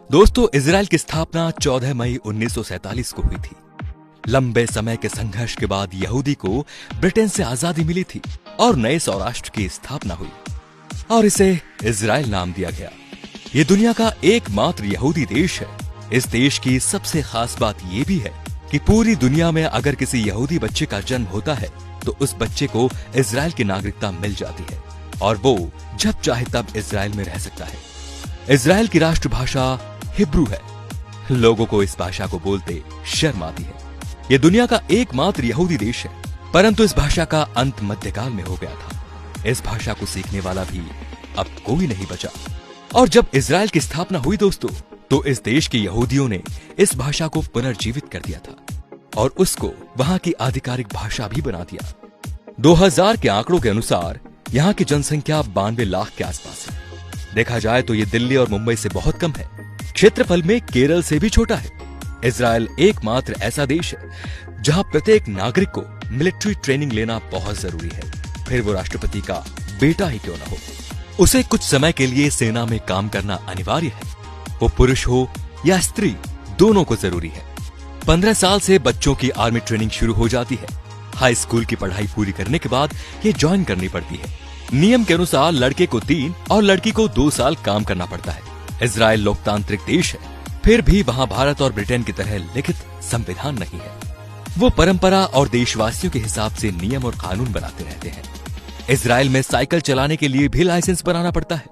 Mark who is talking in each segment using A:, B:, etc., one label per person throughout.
A: दोस्तों, इजराइल की स्थापना 14 मई 1947 को हुई थी। लंबे समय के संघर्ष के बाद यहूदी को ब्रिटेन से आजादी मिली थी और नए सौराष्ट्र की स्थापना हुई और इसे इजराइल नाम दिया गया। ये दुनिया का एकमात्र यहूदी देश है। इस देश की सबसे खास बात यह भी है कि पूरी दुनिया में अगर किसी यहूदी बच्चे का जन्म होता है तो उस बच्चे को इजराइल की नागरिकता मिल जाती है और वो जब चाहे तब इजराइल में रह सकता है। इजराइल की राष्ट्रभाषा हिब्रू है। लोगों को इस भाषा को बोलते शर्म आती है। यह दुनिया का एकमात्र यहूदी देश है, परंतु इस भाषा का अंत मध्यकाल में हो गया था। इस भाषा को सीखने वाला भी अब कोई नहीं बचा। और जब इजराइल की स्थापना हुई दोस्तों, तो इस देश के यहूदियों ने इस भाषा को पुनर्जीवित कर दिया था और उसको वहां की आधिकारिक भाषा भी बना दिया। 2000 के आंकड़ों के अनुसार यहाँ की जनसंख्या 92 लाख के आसपास है। देखा जाए तो ये दिल्ली और मुंबई से बहुत कम है। क्षेत्रफल में केरल से भी छोटा है। इजराइल एकमात्र ऐसा देश है जहां प्रत्येक नागरिक को मिलिट्री ट्रेनिंग लेना बहुत जरूरी है, फिर वो राष्ट्रपति का बेटा ही क्यों न हो। उसे कुछ समय के लिए सेना में काम करना अनिवार्य है, वो पुरुष हो या स्त्री, दोनों को जरूरी है। 15 साल से बच्चों की आर्मी ट्रेनिंग शुरू हो जाती है। हाई स्कूल की पढ़ाई पूरी करने के बाद ये ज्वाइन करनी पड़ती है। नियम के अनुसार लड़के को 3 और लड़की को 2 साल काम करना पड़ता है। इजराइल लोकतांत्रिक देश है, फिर भी वहाँ भारत और ब्रिटेन की तरह लिखित संविधान नहीं है। वो परंपरा और देशवासियों के हिसाब से नियम और कानून बनाते रहते हैं। इजराइल में साइकिल चलाने के लिए भी लाइसेंस बनाना पड़ता है।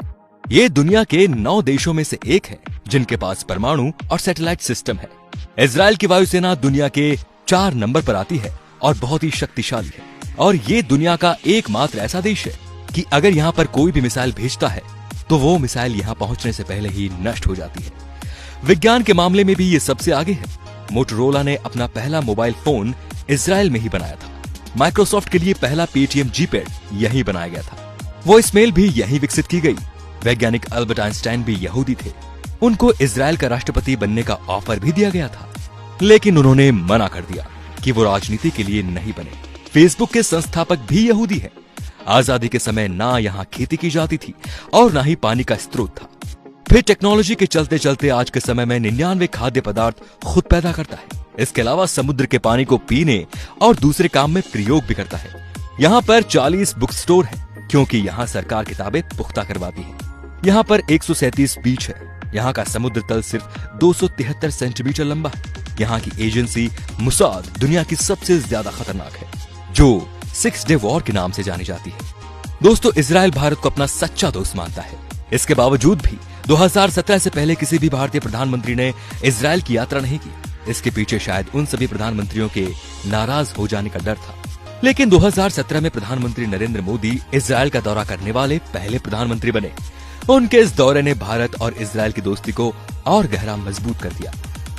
A: ये दुनिया के 9 देशों में से एक है जिनके पास परमाणु और सैटेलाइट सिस्टम है। इजराइल की वायुसेना दुनिया के 4 नंबर पर आती है और बहुत ही शक्तिशाली है। और ये दुनिया का एकमात्र ऐसा देश है कि अगर यहाँ पर कोई भी मिसाइल भेजता है तो वो मिसाइल यहाँ पहुंचने से पहले ही नष्ट हो जाती है। विज्ञान के मामले में भी ये सबसे आगे है। मोटोरोला ने अपना पहला मोबाइल फोन इजराइल में ही बनाया था। माइक्रोसॉफ्ट के लिए पहला पेटीएम जीपैड यहीं बनाया गया था। वॉइसमेल भी यहीं विकसित की गई। वैज्ञानिक अल्बर्ट आइंस्टाइन भी यहूदी थे। उनको इजराइल का राष्ट्रपति बनने का ऑफर भी दिया गया था, लेकिन उन्होंने मना कर दिया कि वो राजनीति के लिए नहीं बने। फेसबुक के संस्थापक भी यहूदी हैं। आजादी के समय ना यहाँ खेती की जाती थी और ना ही पानी का स्रोत था। फिर टेक्नोलॉजी के चलते चलते आज के समय में 99 खाद्य पदार्थ खुद पैदा करता है। इसके अलावा समुद्र के पानी को पीने और दूसरे काम में प्रयोग भी करता है। यहाँ पर 40 बुक स्टोर है क्योंकि यहाँ सरकार किताबें पुख्ता करवाती है। यहाँ पर 137 बीच है। यहाँ का समुद्र तल सिर्फ 273 सेंटीमीटर लंबा है। यहाँ की एजेंसी मुसाद दुनिया की सबसे ज्यादा खतरनाक है, जो 6 डे वॉर के नाम से जानी जाती है। दोस्तों, इजराइल भारत को अपना सच्चा दोस्त मानता है। इसके बावजूद भी 2017 से पहले किसी भी भारतीय प्रधानमंत्री ने इजराइल की यात्रा नहीं की। इसके पीछे शायद उन सभी प्रधानमंत्रियों के नाराज हो जाने का डर था। लेकिन 2017 में प्रधानमंत्री नरेंद्र मोदी इजराइल का दौरा करने वाले पहले प्रधानमंत्री बने। उनके इस दौरे ने भारत और इजराइल की दोस्ती को और गहरा मजबूत कर दिया।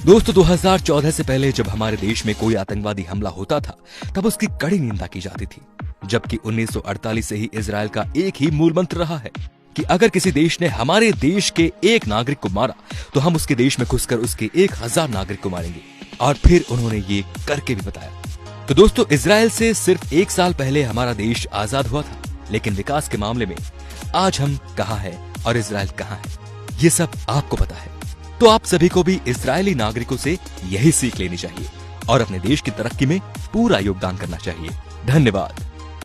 A: दोस्तों, 2014 से पहले जब हमारे देश में कोई आतंकवादी हमला होता था तब उसकी कड़ी निंदा की जाती थी, जबकि 1948 से ही इजराइल का एक ही मूल मंत्र रहा है कि अगर किसी देश ने हमारे देश के एक नागरिक को मारा तो हम उसके देश में घुसकर उसके 1000 नागरिक को मारेंगे। और फिर उन्होंने ये करके भी बताया। तो दोस्तों, इजराइल से सिर्फ 1 साल पहले हमारा देश आजाद हुआ था, लेकिन विकास के मामले में आज हम कहाँ हैं और इजराइल कहाँ है, ये सब आपको पता है। तो आप सभी को भी इजरायली नागरिकों से यही सीख लेनी चाहिए और अपने देश की तरक्की में पूरा योगदान करना चाहिए। धन्यवाद।